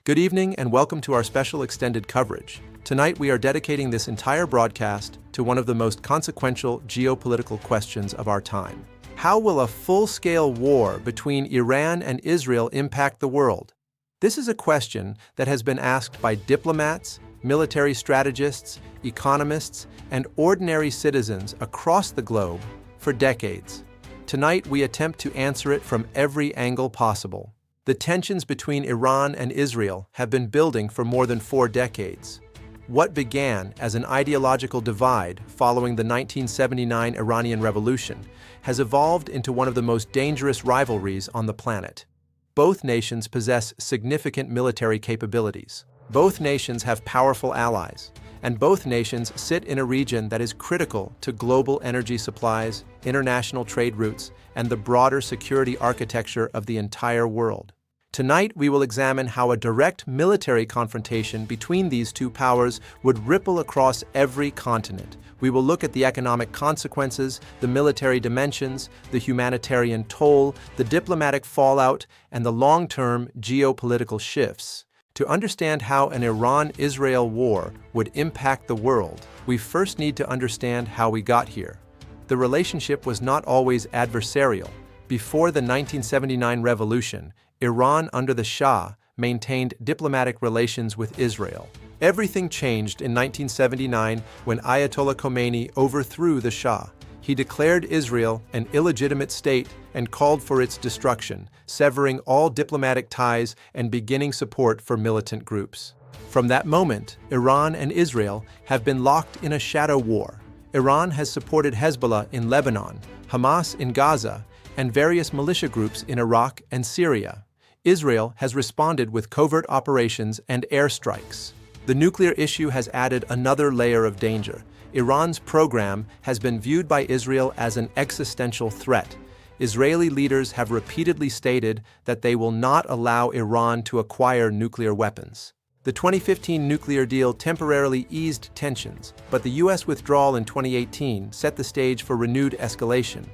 Good evening and welcome to our special extended coverage. Tonight we are dedicating this entire broadcast to one of the most consequential geopolitical questions of our time. How will a full-scale war between Iran and Israel impact the world? This is a question that has been asked by diplomats, military strategists, economists, and ordinary citizens across the globe for decades. Tonight we attempt to answer it from every angle possible. The tensions between Iran and Israel have been building for more than 4 decades. What began as an ideological divide following the 1979 Iranian Revolution has evolved into one of the most dangerous rivalries on the planet. Both nations possess significant military capabilities. Both nations have powerful allies, and both nations sit in a region that is critical to global energy supplies, international trade routes, and the broader security architecture of the entire world. Tonight, we will examine how a direct military confrontation between these two powers would ripple across every continent. We will look at the economic consequences, the military dimensions, the humanitarian toll, the diplomatic fallout, and the long-term geopolitical shifts. To understand how an Iran-Israel war would impact the world, we first need to understand how we got here. The relationship was not always adversarial. Before the 1979 revolution, Iran under the Shah maintained diplomatic relations with Israel. Everything changed in 1979 when Ayatollah Khomeini overthrew the Shah. He declared Israel an illegitimate state and called for its destruction, severing all diplomatic ties and beginning support for militant groups. From that moment, Iran and Israel have been locked in a shadow war. Iran has supported Hezbollah in Lebanon, Hamas in Gaza, and various militia groups in Iraq and Syria. Israel has responded with covert operations and airstrikes. The nuclear issue has added another layer of danger. Iran's program has been viewed by Israel as an existential threat. Israeli leaders have repeatedly stated that they will not allow Iran to acquire nuclear weapons. The 2015 nuclear deal temporarily eased tensions, but the U.S. withdrawal in 2018 set the stage for renewed escalation.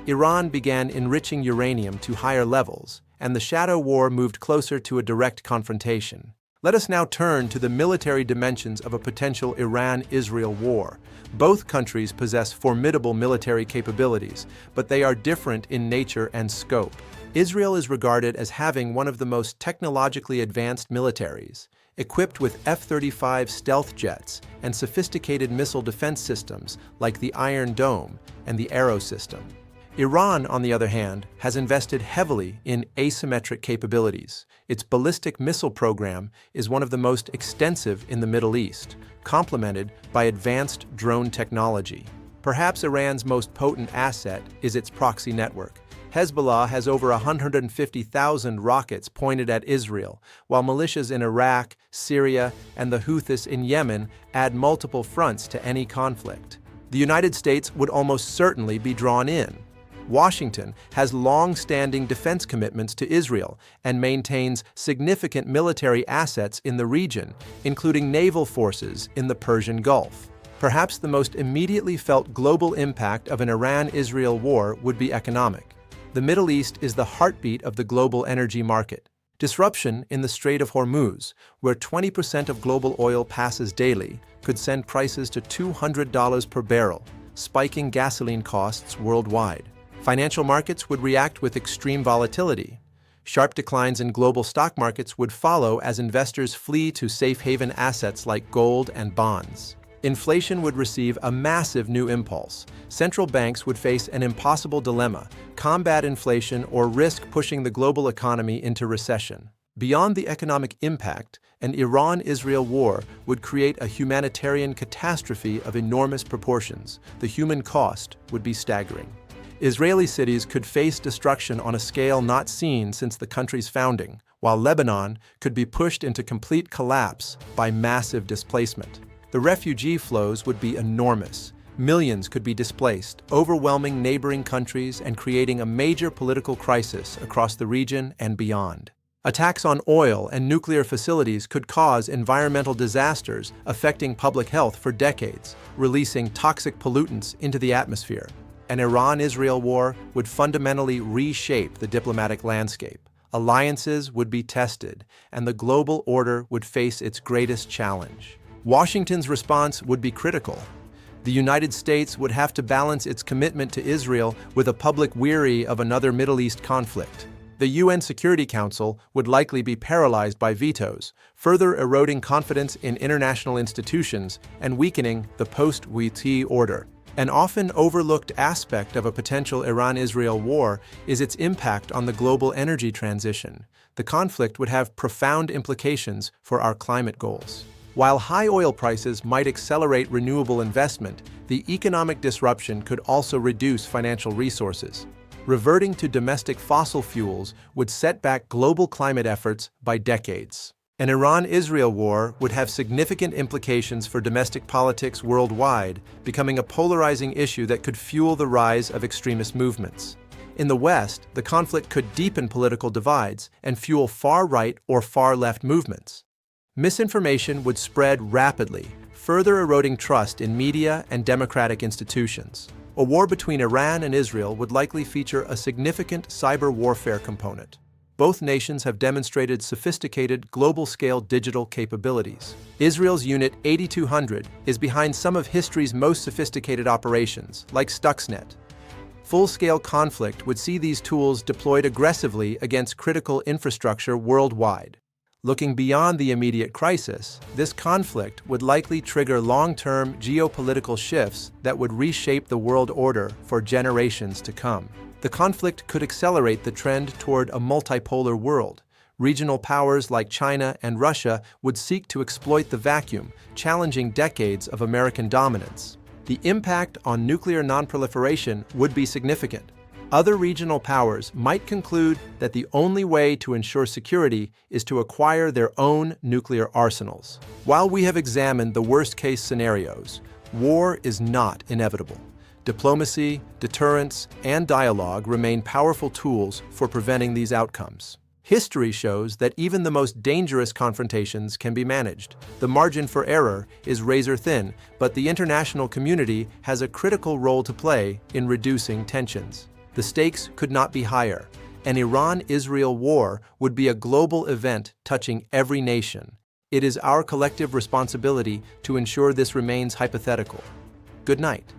Iran began enriching uranium to higher levels, and the shadow war moved closer to a direct confrontation. Let us now turn to the military dimensions of a potential Iran-Israel war. Both countries possess formidable military capabilities, but they are different in nature and scope. Israel is regarded as having one of the most technologically advanced militaries, equipped with F-35 stealth jets and sophisticated missile defense systems like the Iron Dome and the Arrow system. Iran, on the other hand, has invested heavily in asymmetric capabilities. Its ballistic missile program is one of the most extensive in the Middle East, complemented by advanced drone technology. Perhaps Iran's most potent asset is its proxy network. Hezbollah has over 150,000 rockets pointed at Israel, while militias in Iraq, Syria, and the Houthis in Yemen add multiple fronts to any conflict. The United States would almost certainly be drawn in. Washington has long-standing defense commitments to Israel and maintains significant military assets in the region, including naval forces in the Persian Gulf. Perhaps the most immediately felt global impact of an Iran-Israel war would be economic. The Middle East is the heartbeat of the global energy market. Disruption in the Strait of Hormuz, where 20% of global oil passes daily, could send prices to $200 per barrel, spiking gasoline costs worldwide. Financial markets would react with extreme volatility. Sharp declines in global stock markets would follow as investors flee to safe haven assets like gold and bonds. Inflation would receive a massive new impulse. Central banks would face an impossible dilemma: combat inflation or risk pushing the global economy into recession. Beyond the economic impact, an Iran-Israel war would create a humanitarian catastrophe of enormous proportions. The human cost would be staggering. Israeli cities could face destruction on a scale not seen since the country's founding, while Lebanon could be pushed into complete collapse by massive displacement. The refugee flows would be enormous. Millions could be displaced, overwhelming neighboring countries and creating a major political crisis across the region and beyond. Attacks on oil and nuclear facilities could cause environmental disasters affecting public health for decades, releasing toxic pollutants into the atmosphere. An Iran-Israel war would fundamentally reshape the diplomatic landscape. Alliances would be tested, and the global order would face its greatest challenge. Washington's response would be critical. The United States would have to balance its commitment to Israel with a public weary of another Middle East conflict. The UN Security Council would likely be paralyzed by vetoes, further eroding confidence in international institutions and weakening the post-WTO order. An often overlooked aspect of a potential Iran-Israel war is its impact on the global energy transition. The conflict would have profound implications for our climate goals. While high oil prices might accelerate renewable investment, the economic disruption could also reduce financial resources. Reverting to domestic fossil fuels would set back global climate efforts by decades. An Iran-Israel war would have significant implications for domestic politics worldwide, becoming a polarizing issue that could fuel the rise of extremist movements. In the West, the conflict could deepen political divides and fuel far-right or far-left movements. Misinformation would spread rapidly, further eroding trust in media and democratic institutions. A war between Iran and Israel would likely feature a significant cyber warfare component. Both nations have demonstrated sophisticated global-scale digital capabilities. Israel's Unit 8200 is behind some of history's most sophisticated operations, like Stuxnet. Full-scale conflict would see these tools deployed aggressively against critical infrastructure worldwide. Looking beyond the immediate crisis, this conflict would likely trigger long-term geopolitical shifts that would reshape the world order for generations to come. The conflict could accelerate the trend toward a multipolar world. Regional powers like China and Russia would seek to exploit the vacuum, challenging decades of American dominance. The impact on nuclear nonproliferation would be significant. Other regional powers might conclude that the only way to ensure security is to acquire their own nuclear arsenals. While we have examined the worst-case scenarios, war is not inevitable. Diplomacy, deterrence, and dialogue remain powerful tools for preventing these outcomes. History shows that even the most dangerous confrontations can be managed. The margin for error is razor-thin, but the international community has a critical role to play in reducing tensions. The stakes could not be higher. An Iran-Israel war would be a global event touching every nation. It is our collective responsibility to ensure this remains hypothetical. Good night.